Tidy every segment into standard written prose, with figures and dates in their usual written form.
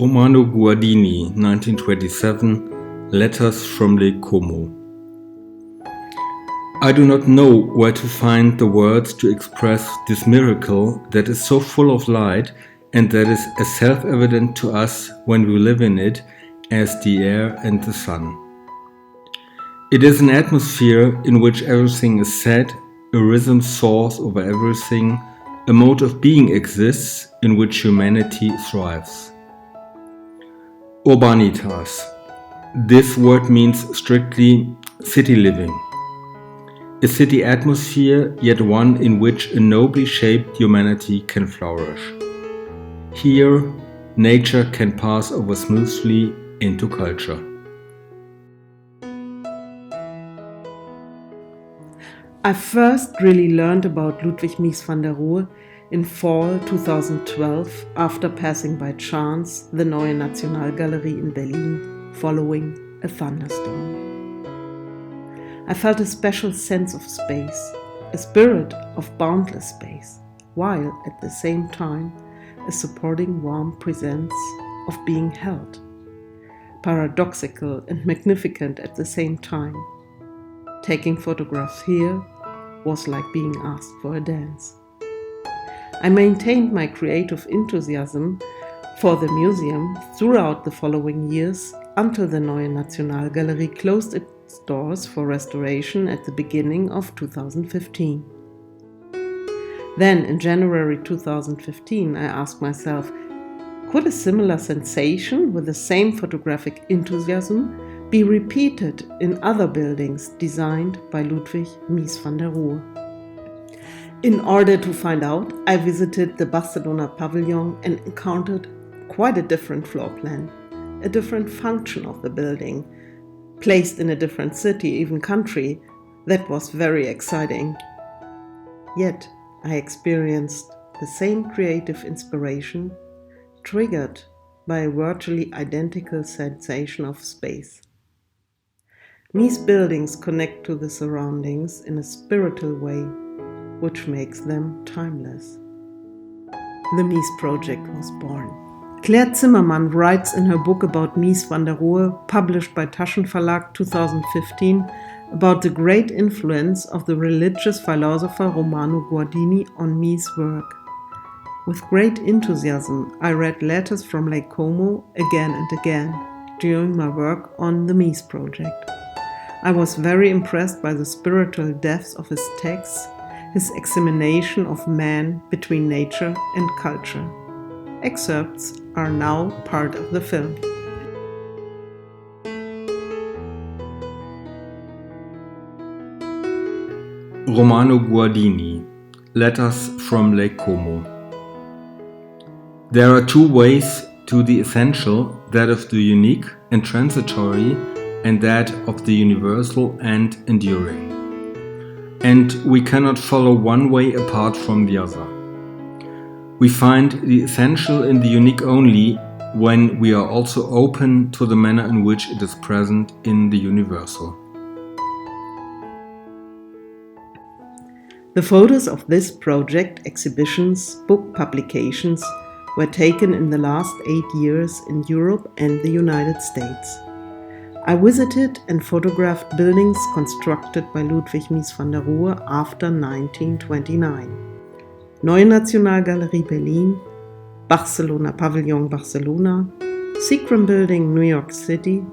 Romano Guardini, 1927, Letters from Lake Como. I do not know where to find the words to express this miracle that is so full of light and that is as self-evident to us when we live in it as the air and the sun. It is an atmosphere in which everything is said, a rhythm soars over everything, a mode of being exists in which humanity thrives. Urbanitas. This word means strictly city living. A city atmosphere, yet one in which a nobly shaped humanity can flourish. Here, nature can pass over smoothly into culture. I first really learned about Ludwig Mies van der Rohe in fall 2012 after passing by chance the Neue Nationalgalerie in Berlin following a thunderstorm. I felt a special sense of space, a spirit of boundless space, while at the same time a supporting warm presence of being held, paradoxical and magnificent at the same time. Taking photographs here was like being asked for a dance. I maintained my creative enthusiasm for the museum throughout the following years until the Neue Nationalgalerie closed its doors for restoration at the beginning of 2015. Then, in January 2015, I asked myself, could a similar sensation with the same photographic enthusiasm be repeated in other buildings designed by Ludwig Mies van der Rohe? In order to find out, I visited the Barcelona pavilion and encountered quite a different floor plan, a different function of the building, placed in a different city, even country. That was very exciting. Yet, I experienced the same creative inspiration, triggered by a virtually identical sensation of space. Mies buildings connect to the surroundings in a spiritual way, which makes them timeless. The Mies project was born. Claire Zimmermann writes in her book about Mies van der Rohe, published by Taschen Verlag 2015, about the great influence of the religious philosopher Romano Guardini on Mies' work. With great enthusiasm, I read Letters from Lake Como again and again during my work on the Mies project. I was very impressed by the spiritual depths of his texts, his examination of man between nature and culture. Excerpts are now part of the film. Romano Guardini, Letters from Lake Como. There are two ways to the essential, that of the unique and transitory, and that of the universal and enduring. And we cannot follow one way apart from the other. We find the essential in the unique only when we are also open to the manner in which it is present in the universal. The photos of this project, exhibitions, book publications were taken in the last 8 years in Europe and the United States. I visited and photographed buildings constructed by Ludwig Mies van der Rohe after 1929. Neue Nationalgalerie Berlin, Barcelona Pavillon Barcelona, Seacrum Building New York City,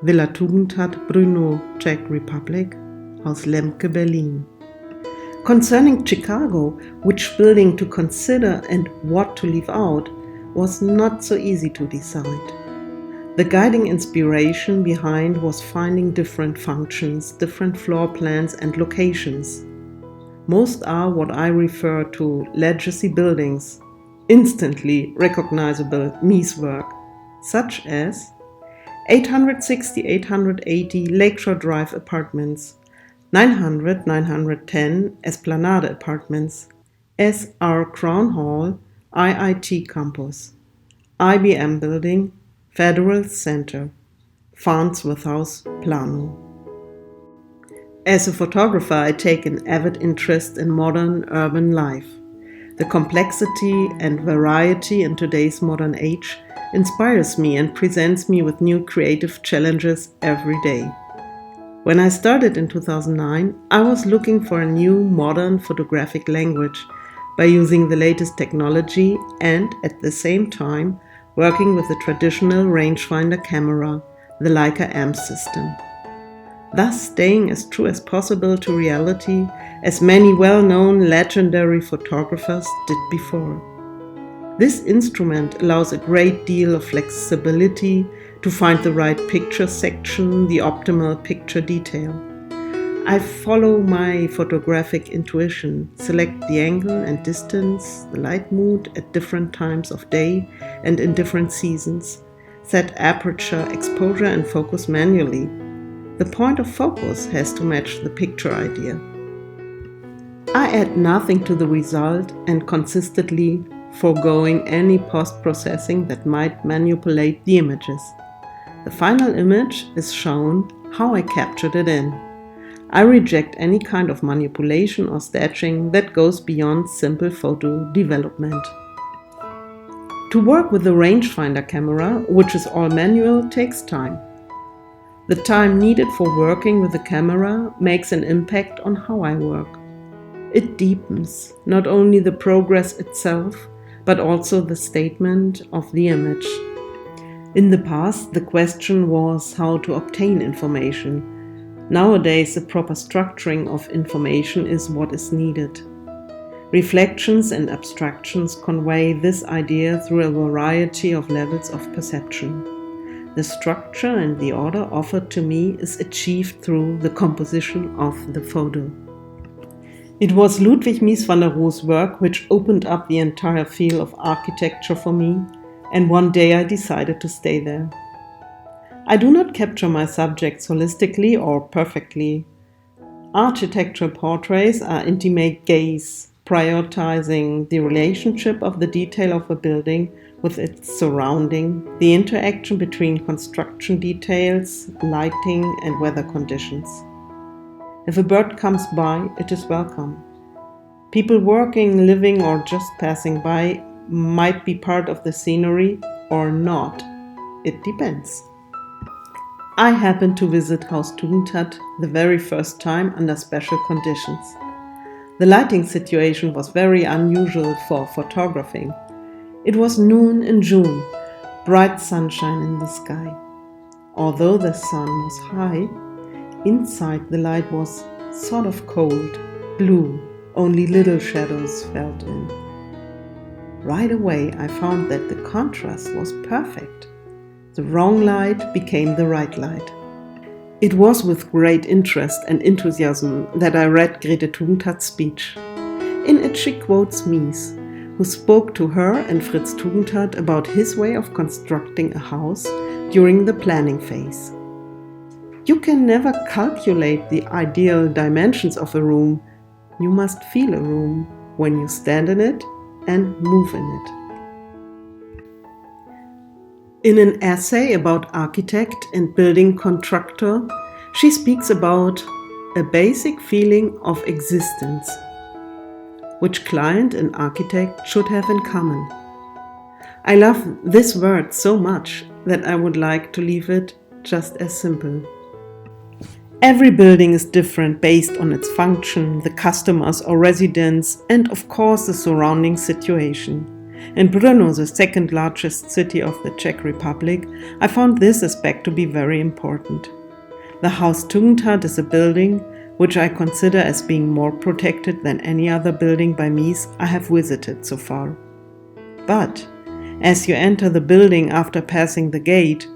Villa Tugendhat Brno Czech Republic, Haus Lemke Berlin. Concerning Chicago, which building to consider and what to leave out, was not so easy to decide. The guiding inspiration behind was finding different functions, different floor plans and locations. Most are what I refer to legacy buildings, instantly recognizable Mies work, such as 860-880 Lakeshore Drive Apartments, 900-910 Esplanade Apartments, SR Crown Hall, IIT Campus, IBM Building, Federal Center, Farnsworth House, Plano. As a photographer, I take an avid interest in modern urban life. The complexity and variety in today's modern age inspires me and presents me with new creative challenges every day. When I started in 2009, I was looking for a new modern photographic language by using the latest technology and, at the same time, working with the traditional rangefinder camera, the Leica AM system. Thus staying as true as possible to reality, as many well-known legendary photographers did before. This instrument allows a great deal of flexibility to find the right picture section, the optimal picture detail. I follow my photographic intuition, select the angle and distance, the light mood at different times of day and in different seasons, set aperture, exposure and focus manually. The point of focus has to match the picture idea. I add nothing to the result and consistently foregoing any post-processing that might manipulate the images. The final image is shown how I captured it in. I reject any kind of manipulation or staging that goes beyond simple photo development. To work with the rangefinder camera, which is all manual, takes time. The time needed for working with the camera makes an impact on how I work. It deepens not only the progress itself, but also the statement of the image. In the past, the question was how to obtain information. Nowadays, the proper structuring of information is what is needed. Reflections and abstractions convey this idea through a variety of levels of perception. The structure and the order offered to me is achieved through the composition of the photo. It was Ludwig Mies van der Rohe's work which opened up the entire field of architecture for me, and one day I decided to stay there. I do not capture my subjects holistically or perfectly. Architectural portraits are intimate gaze, prioritizing the relationship of the detail of a building with its surrounding, the interaction between construction details, lighting, and weather conditions. If a bird comes by, it is welcome. People working, living, or just passing by might be part of the scenery or not. It depends. I happened to visit Haus Tugendhat the very first time under special conditions. The lighting situation was very unusual for photographing. It was noon in June, bright sunshine in the sky. Although the sun was high, inside the light was sort of cold, blue, only little shadows fell in. Right away I found that the contrast was perfect. The wrong light became the right light. It was with great interest and enthusiasm that I read Grete Tugendhat's speech. In it she quotes Mies, who spoke to her and Fritz Tugendhat about his way of constructing a house during the planning phase. You can never calculate the ideal dimensions of a room. You must feel a room when you stand in it and move in it. In an essay about architect and building contractor, she speaks about a basic feeling of existence, which client and architect should have in common. I love this word so much that I would like to leave it just as simple. Every building is different based on its function, the customers or residents, and of course the surrounding situation. In Brno, the second largest city of the Czech Republic, I found this aspect to be very important. The Haus Tugendhat is a building which I consider as being more protected than any other building by Mies I have visited so far. But as you enter the building after passing the gate,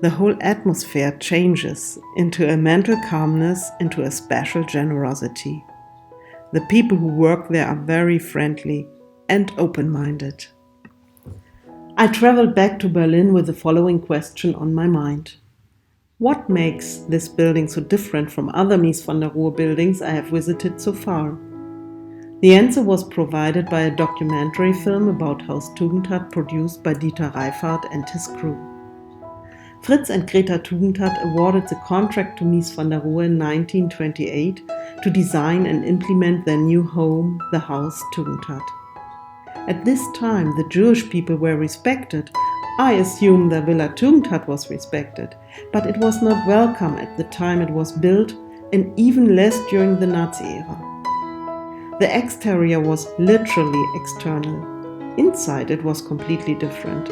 the whole atmosphere changes into a mental calmness, into a special generosity. The people who work there are very friendly and open-minded. I traveled back to Berlin with the following question on my mind. What makes this building so different from other Mies van der Rohe buildings I have visited so far? The answer was provided by a documentary film about Haus Tugendhat produced by Dieter Reifhardt and his crew. Fritz and Greta Tugendhat awarded the contract to Mies van der Rohe in 1928 to design and implement their new home, the Haus Tugendhat. At this time, the Jewish people were respected. I assume the Villa Tugendhat was respected, but it was not welcome at the time it was built, and even less during the Nazi era. The exterior was literally external. Inside it was completely different.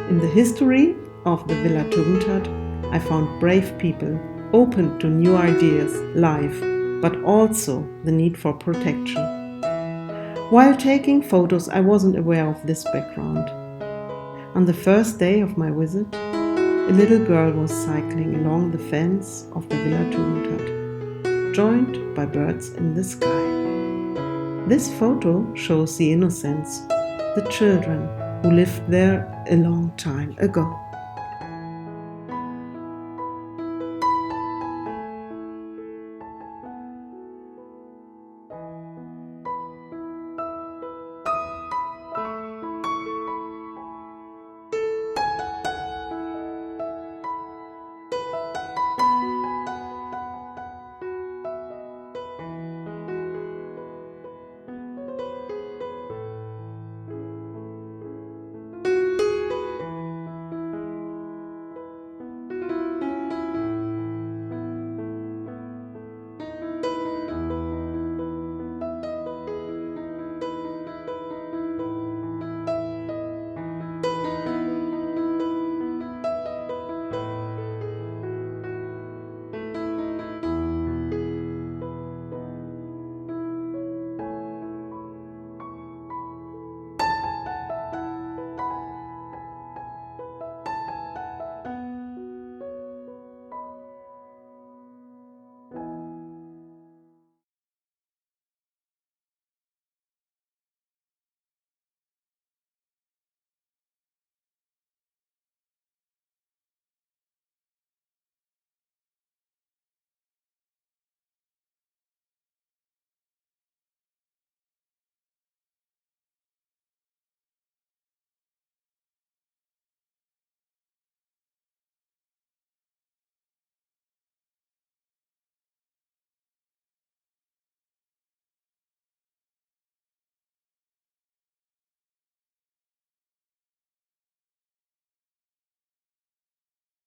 In the history of the Villa Tugendhat, I found brave people, open to new ideas, life, but also the need for protection. While taking photos, I wasn't aware of this background. On the first day of my visit, a little girl was cycling along the fence of the Villa Tugendhat, joined by birds in the sky. This photo shows the innocence, the children who lived there a long time ago.